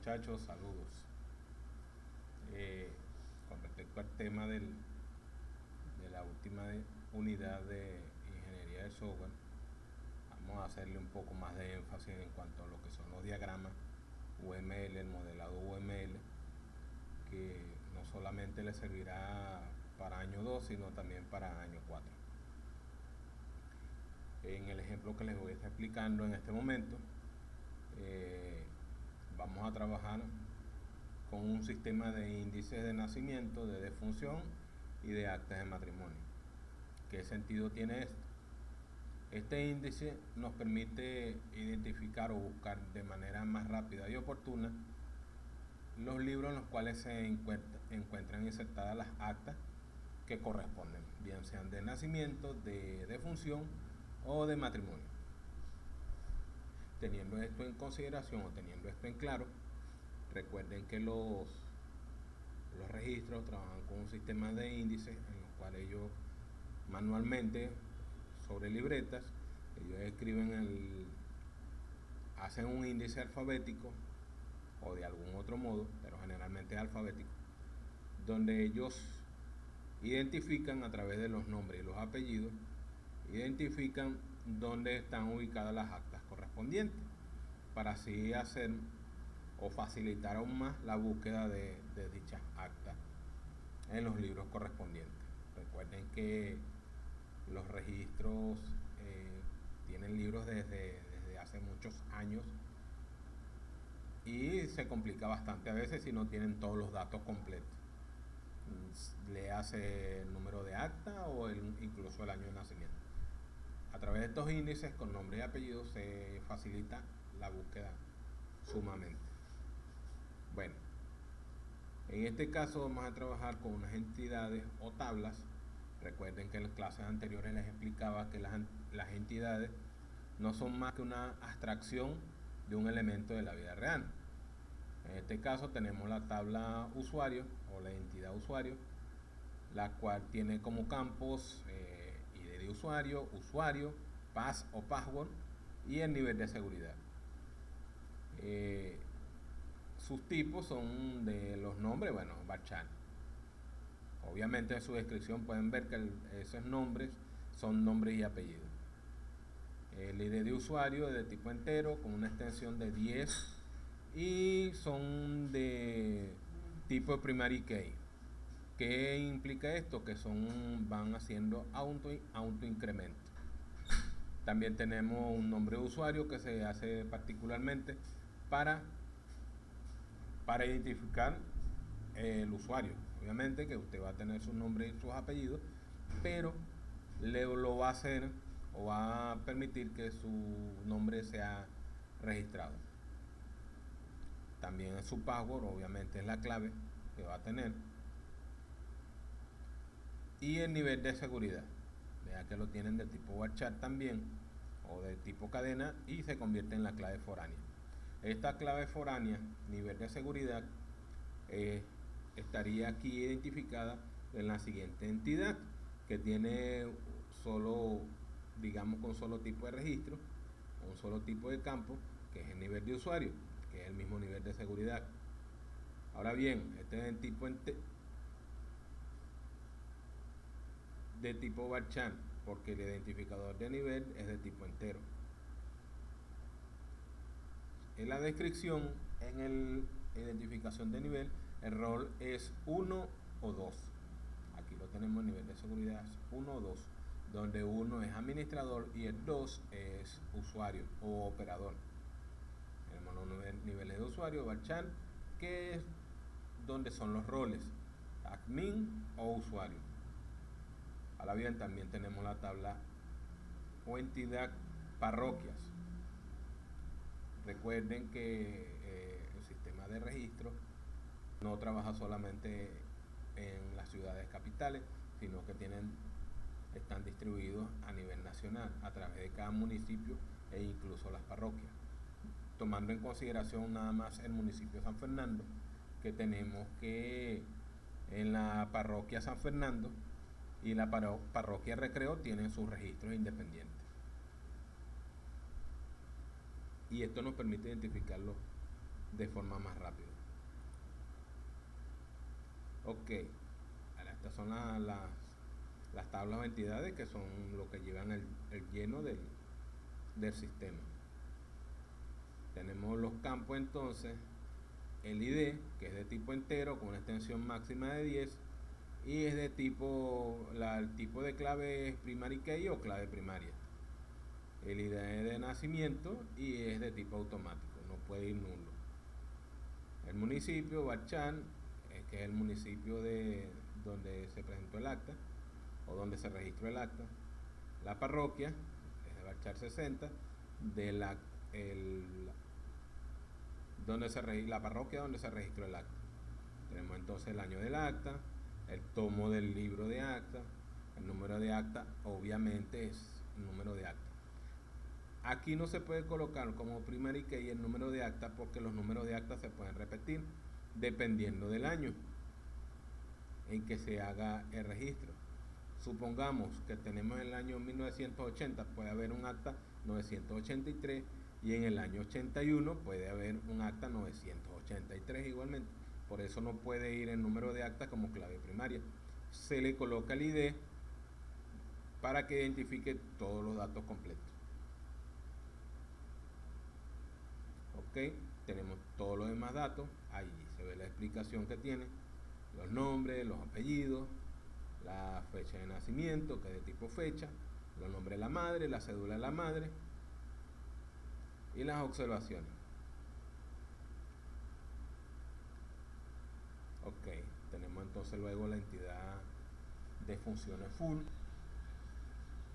muchachos, saludos. Con respecto al tema de la última unidad de ingeniería de software, vamos a hacerle un poco más de énfasis en cuanto a lo que son los diagramas UML, el modelado UML, que no solamente le servirá para año 2, sino también para año 4. En el ejemplo que les voy a estar explicando en este momento, vamos a trabajar con un sistema de índices de nacimiento, de defunción y de actas de matrimonio. ¿Qué sentido tiene esto? Este índice nos permite identificar o buscar de manera más rápida y oportuna los libros en los cuales se encuentran insertadas las actas que corresponden, bien sean de nacimiento, de defunción o de matrimonio. Teniendo esto en consideración o teniendo esto en claro, recuerden que los registros trabajan con un sistema de índices en los cuales ellos manualmente, sobre libretas, ellos escriben hacen un índice alfabético o de algún otro modo, pero generalmente alfabético, donde ellos identifican a través de los nombres y los apellidos, identifican dónde están ubicadas las actas correspondientes, para así hacer o facilitar aún más la búsqueda de dichas actas en los libros correspondientes. Recuerden que los registros tienen libros desde hace muchos años y se complica bastante a veces si no tienen todos los datos completos. Le hace el número de acta o incluso el año de nacimiento. A través de estos índices con nombre y apellido se facilita la búsqueda sumamente. Bueno, en este caso vamos a trabajar con unas entidades o tablas. Recuerden que en las clases anteriores les explicaba que las entidades no son más que una abstracción de un elemento de la vida real. En este caso tenemos la tabla usuario o la entidad usuario, la cual tiene como campos ID de usuario, pass o password y el nivel de seguridad. Sus tipos son de los nombres, bueno, varchar. Obviamente en su descripción pueden ver que esos nombres son nombres y apellidos. El ID de usuario es de tipo entero con una extensión de 10 y son de tipo primary key. ¿Qué implica esto? Que van haciendo auto incremento. También tenemos un nombre de usuario que se hace particularmente para identificar el usuario. Obviamente que usted va a tener su nombre y sus apellidos, pero lo va a hacer o va a permitir que su nombre sea registrado. También su password, obviamente, es la clave que va a tener. Y el nivel de seguridad, vea que lo tienen de tipo varchar también o de tipo cadena y se convierte en la clave foránea. Esta clave foránea, nivel de seguridad, estaría aquí identificada en la siguiente entidad, que tiene solo, digamos, con solo tipo de registro, un solo tipo de campo, que es el nivel de usuario, que es el mismo nivel de seguridad. Ahora bien, este es el tipo de tipo varchar, porque el identificador de nivel es de tipo entero. En la descripción, en el identificación de nivel, el rol es 1 o 2. Aquí lo tenemos, nivel de seguridad 1 o 2, donde 1 es administrador y el 2 es usuario o operador. Tenemos los niveles de usuario, varchar, que es donde son los roles, admin o usuario. Ahora bien, también tenemos la tabla o entidad parroquias. Recuerden que el sistema de registro no trabaja solamente en las ciudades capitales, sino que están distribuidos a nivel nacional a través de cada municipio e incluso las parroquias. Tomando en consideración nada más el municipio de San Fernando, que tenemos que en la parroquia San Fernando y la parroquia Recreo tienen sus registros independientes. Y esto nos permite identificarlo de forma más rápida. Ok, ahora estas son las tablas de entidades, que son lo que llevan el lleno del sistema. Tenemos los campos entonces, el ID, que es de tipo entero con una extensión máxima de 10, y es de tipo, el tipo de clave es primary key o clave primaria. El ID de nacimiento y es de tipo automático, no puede ir nulo. El municipio, Barchan, que es el municipio de donde se presentó el acta o donde se registró el acta. La parroquia, es de Barchar 60, de la parroquia donde se registró el acta. Tenemos entonces el año del acta, el tomo del libro de acta, el número de acta, obviamente es el número de acta. Aquí no se puede colocar como primary key el número de acta, porque los números de acta se pueden repetir dependiendo del año en que se haga el registro. Supongamos que tenemos el año 1980, puede haber un acta 983, y en el año 81 puede haber un acta 983 igualmente. Por eso no puede ir el número de acta como clave primaria. Se le coloca el ID para que identifique todos los datos completos. Ok, tenemos todos los demás datos. Ahí se ve la explicación que tiene: los nombres, los apellidos, la fecha de nacimiento, que es de tipo fecha, los nombres de la madre, la cédula de la madre y las observaciones. Ok, tenemos entonces luego la entidad de funciones full,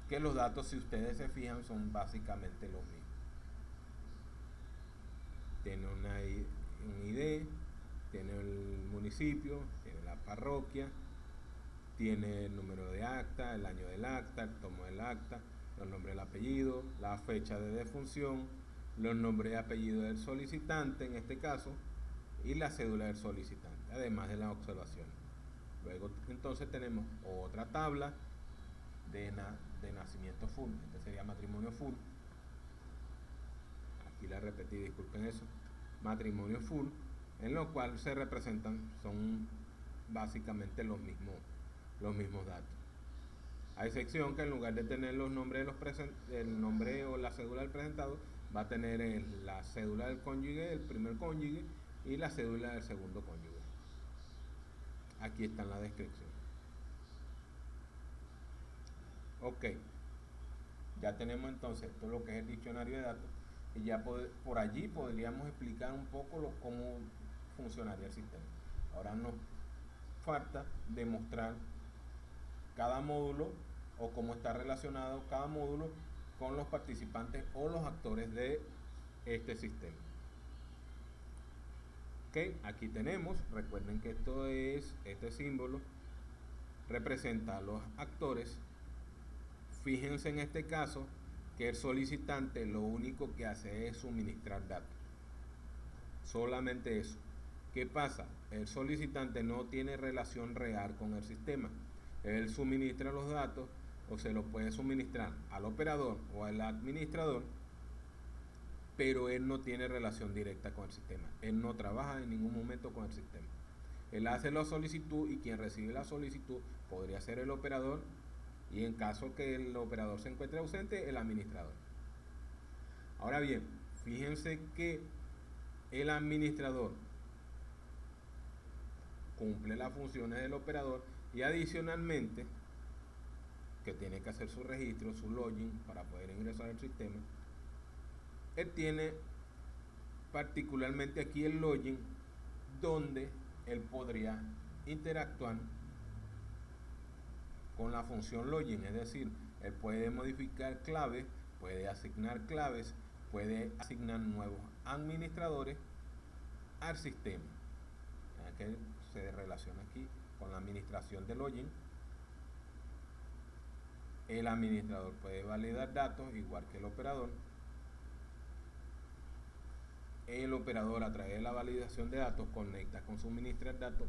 que los datos, si ustedes se fijan, son básicamente los mismos. Tiene un ID, tiene el municipio, tiene la parroquia, tiene el número de acta, el año del acta, el tomo del acta, los nombres del apellido, la fecha de defunción, los nombres y apellidos del solicitante en este caso, y la cédula del solicitante, además de las observaciones. Luego entonces tenemos otra tabla de nacimiento full, este sería matrimonio full. Aquí la repetí, disculpen eso. Matrimonio full, en lo cual se representan, son básicamente los mismos datos, a excepción que en lugar de tener los nombres de el nombre o la cédula del presentado, va a tener la cédula del cónyuge, el primer cónyuge, y la cédula del segundo cónyuge. Aquí está en la descripción. Ok, ya tenemos entonces todo lo que es el diccionario de datos, y ya por allí podríamos explicar un poco cómo funcionaría el sistema. Ahora nos falta demostrar cada módulo o cómo está relacionado cada módulo con los participantes o los actores de este sistema. Ok, aquí tenemos, recuerden que este símbolo representa a los actores. Fíjense en este caso que el solicitante lo único que hace es suministrar datos, solamente eso. ¿Qué pasa? El solicitante no tiene relación real con el sistema. Él suministra los datos, o se los puede suministrar al operador o al administrador, pero él no tiene relación directa con el sistema. Él no trabaja en ningún momento con el sistema. Él hace la solicitud, y quien recibe la solicitud podría ser el operador, y en caso que el operador se encuentre ausente, el administrador. Ahora bien, fíjense que el administrador cumple las funciones del operador, y adicionalmente, que tiene que hacer su registro, su login para poder ingresar al sistema. Él tiene particularmente aquí el login, donde él podría interactuar con la función login, es decir, él puede modificar claves, puede asignar claves, puede asignar nuevos administradores al sistema. Que se relaciona aquí con la administración de login. El administrador puede validar datos igual que el operador. El operador, a través de la validación de datos, conecta con suministrar datos.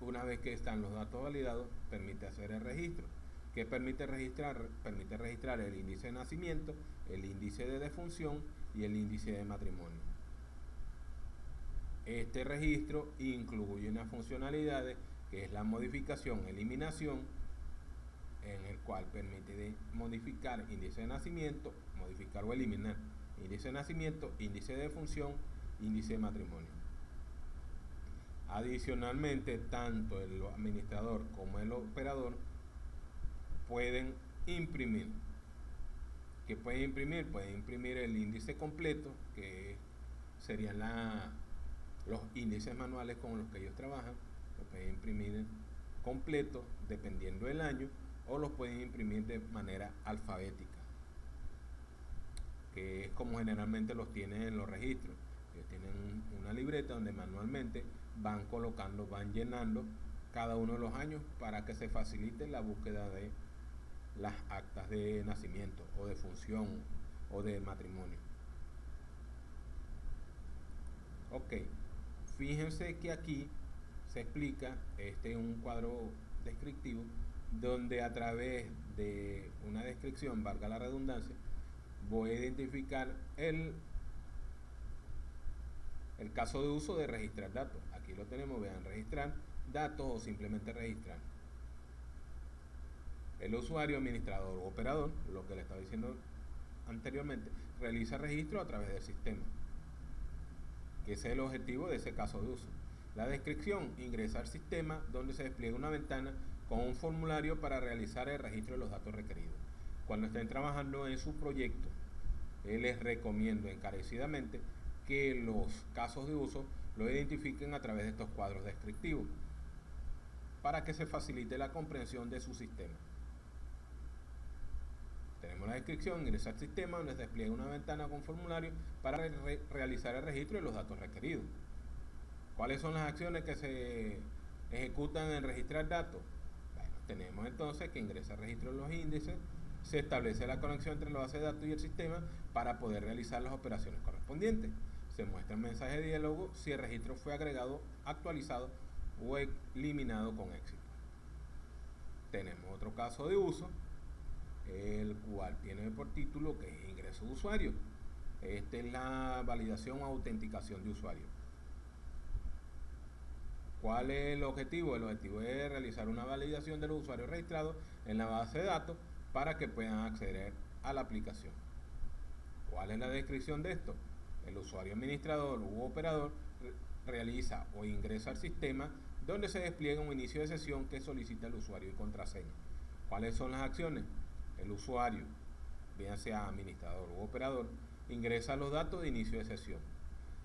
Una vez que están los datos validados, permite hacer el registro. ¿Qué permite registrar? Permite registrar el índice de nacimiento, el índice de defunción y el índice de matrimonio. Este registro incluye unas funcionalidades que es la modificación, eliminación, en el cual permite modificar índice de nacimiento, modificar o eliminar índice de nacimiento, índice de función, índice de matrimonio. Adicionalmente, tanto el administrador como el operador pueden imprimir. ¿Qué pueden imprimir? Pueden imprimir el índice completo, que serían los índices manuales con los que ellos trabajan. Lo pueden imprimir completo dependiendo del año, o los pueden imprimir de manera alfabética, que es como generalmente los tienen en los registros. Ellos tienen una libreta donde manualmente van colocando, van llenando cada uno de los años para que se facilite la búsqueda de las actas de nacimiento o de función o de matrimonio. Ok, fíjense que aquí se explica, este es un cuadro descriptivo donde a través de una descripción, valga la redundancia, voy a identificar el caso de uso de registrar datos. Aquí lo tenemos, vean, registrar datos o simplemente registrar. El usuario, administrador o operador, lo que le estaba diciendo anteriormente, realiza registro a través del sistema, que ese es el objetivo de ese caso de uso. La descripción: ingresa al sistema donde se despliega una ventana con un formulario para realizar el registro de los datos requeridos. Cuando estén trabajando en su proyecto, les recomiendo encarecidamente que los casos de uso lo identifiquen a través de estos cuadros descriptivos para que se facilite la comprensión de su sistema. Tenemos la descripción: ingresa al sistema donde se despliega una ventana con formulario para realizar el registro de los datos requeridos. ¿Cuáles son las acciones que se ejecutan en registrar datos? Bueno, tenemos entonces que ingresa al registro de los índices, se establece la conexión entre la base de datos y el sistema para poder realizar las operaciones correspondientes. Se muestra un mensaje de diálogo si el registro fue agregado, actualizado o eliminado con éxito. Tenemos otro caso de uso, el cual tiene por título que es ingreso de usuario. Esta es la validación o autenticación de usuario. ¿Cuál es el objetivo? El objetivo es realizar una validación de los usuarios registrados en la base de datos para que puedan acceder a la aplicación. ¿Cuál es la descripción de esto? El usuario administrador u operador realiza o ingresa al sistema donde se despliega un inicio de sesión que solicita el usuario y contraseña. ¿Cuáles son las acciones? El usuario, bien sea administrador u operador, ingresa los datos de inicio de sesión.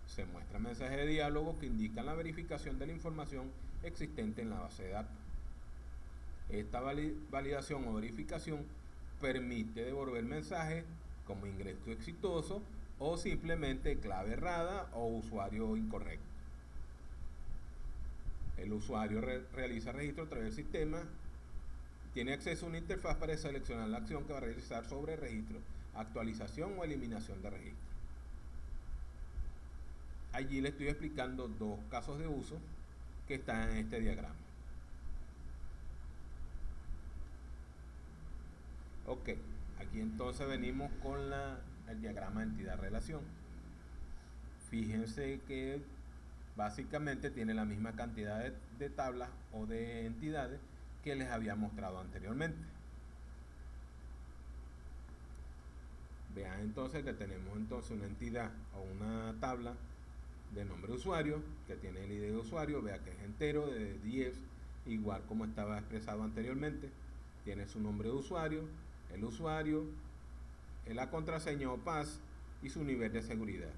Se muestra mensajes de diálogo que indican la verificación de la información existente en la base de datos. Esta validación o verificación permite devolver mensajes como ingreso exitoso o simplemente clave errada o usuario incorrecto. El usuario realiza registro a través del sistema, tiene acceso a una interfaz para seleccionar la acción que va a realizar sobre registro, actualización o eliminación de registro. Allí le estoy explicando dos casos de uso que están en este diagrama. Ok, aquí entonces venimos con el diagrama de entidad-relación. Fíjense que básicamente tiene la misma cantidad de tablas o de entidades que les había mostrado anteriormente. Vean entonces que tenemos entonces una entidad o una tabla de nombre de usuario que tiene el ID de usuario, vea que es entero de 10, igual como estaba expresado anteriormente. Tiene su nombre de usuario, la contraseña o PAS y su nivel de seguridad.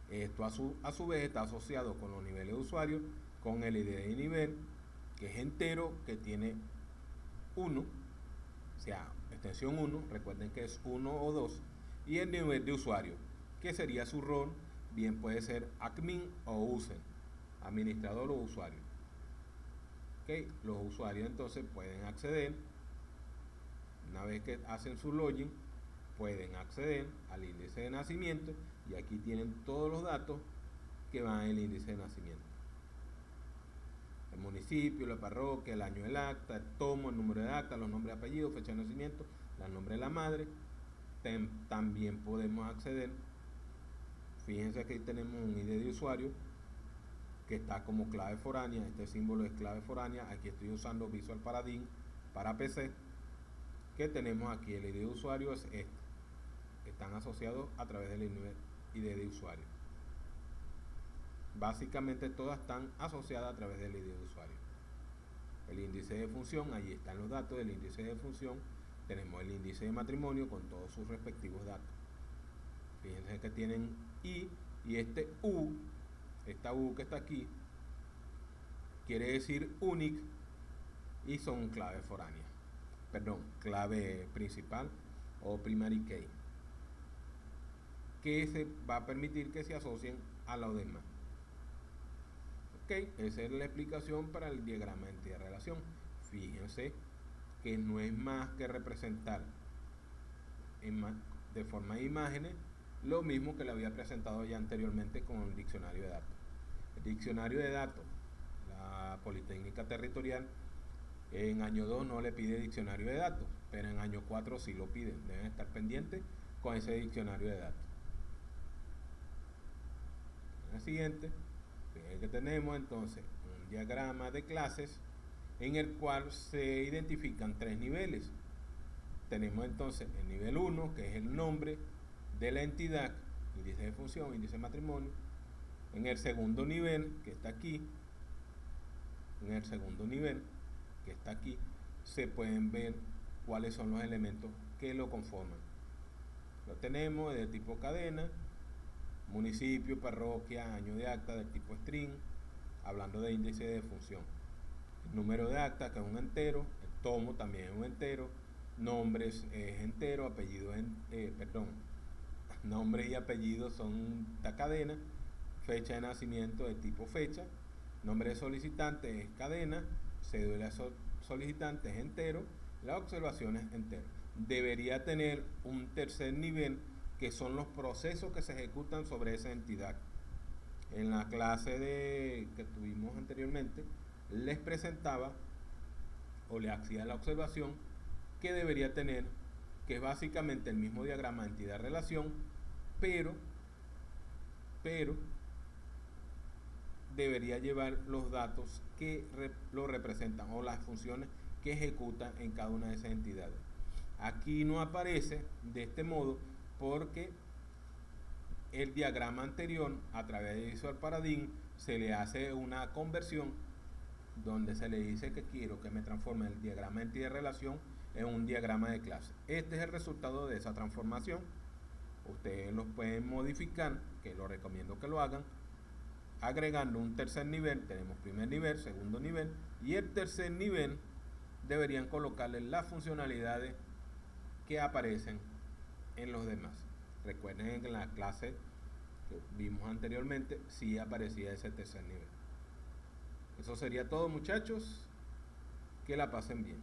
Esto a su vez está asociado con los niveles de usuario, con el ID de nivel, que es entero, que tiene 1, o sea, extensión 1, recuerden que es 1 o 2, y el nivel de usuario, que sería su rol, bien puede ser admin o user, administrador o usuario. Okay. Los usuarios entonces pueden acceder, una vez que hacen su login, pueden acceder al índice de nacimiento y aquí tienen todos los datos que van en el índice de nacimiento. El municipio, la parroquia, el año del acta, el tomo, el número de acta, los nombres de apellido, fecha de nacimiento, el nombre de la madre. También podemos acceder, fíjense que aquí tenemos un ID de usuario que está como clave foránea. Este símbolo es clave foránea. Aquí estoy usando Visual Paradigm para PC. Que tenemos aquí el ID de usuario es este. Están asociados a través del ID de usuario. Básicamente todas están asociadas a través del ID de usuario. El índice de función, ahí están los datos del índice de función. Tenemos el índice de matrimonio con todos sus respectivos datos. Fíjense que tienen I y este U, esta U que está aquí, quiere decir unique y son clave foránea. Perdón, clave principal o primary key, que se va a permitir que se asocien a los demás. Ok, esa es la explicación para el diagrama de entidad de relación. Fíjense que no es más que representar de forma de imágenes lo mismo que le había presentado ya anteriormente con el diccionario de datos. El diccionario de datos, la Politécnica Territorial, en año 2 no le pide diccionario de datos, pero en año 4 sí lo piden. Deben estar pendientes con ese diccionario de datos. En la siguiente, fíjense que tenemos entonces un diagrama de clases en el cual se identifican 3 niveles. Tenemos entonces el nivel 1, que es el nombre de la entidad, índice de función, índice de matrimonio. En el segundo nivel, que está aquí, se pueden ver cuáles son los elementos que lo conforman. Lo tenemos de tipo cadena, municipio, parroquia, año de acta del tipo string, hablando de índice de función. El número de acta, que es un entero, el tomo también es un entero, nombres es entero, apellidos nombres y apellidos son esta cadena, fecha de nacimiento de tipo fecha, nombre de solicitante es cadena, cédula solicitante es entero, la observación es entero. Debería tener un tercer nivel que son los procesos que se ejecutan sobre esa entidad. En la clase que tuvimos anteriormente les presentaba o le hacía la observación que debería tener, que es básicamente el mismo diagrama de entidad-relación, pero debería llevar los datos que lo representan o las funciones que ejecutan en cada una de esas entidades. Aquí no aparece de este modo porque el diagrama anterior, a través de Visual Paradigm, se le hace una conversión donde se le dice que quiero que me transforme el diagrama de entidad-relación en un diagrama de clase. Este es el resultado de esa transformación. Ustedes los pueden modificar, que lo recomiendo que lo hagan, agregando un tercer nivel. Tenemos primer nivel, segundo nivel, y el tercer nivel deberían colocarle las funcionalidades que aparecen en los demás. Recuerden que en la clase que vimos anteriormente sí aparecía ese tercer nivel. Eso sería todo, muchachos. Que la pasen bien.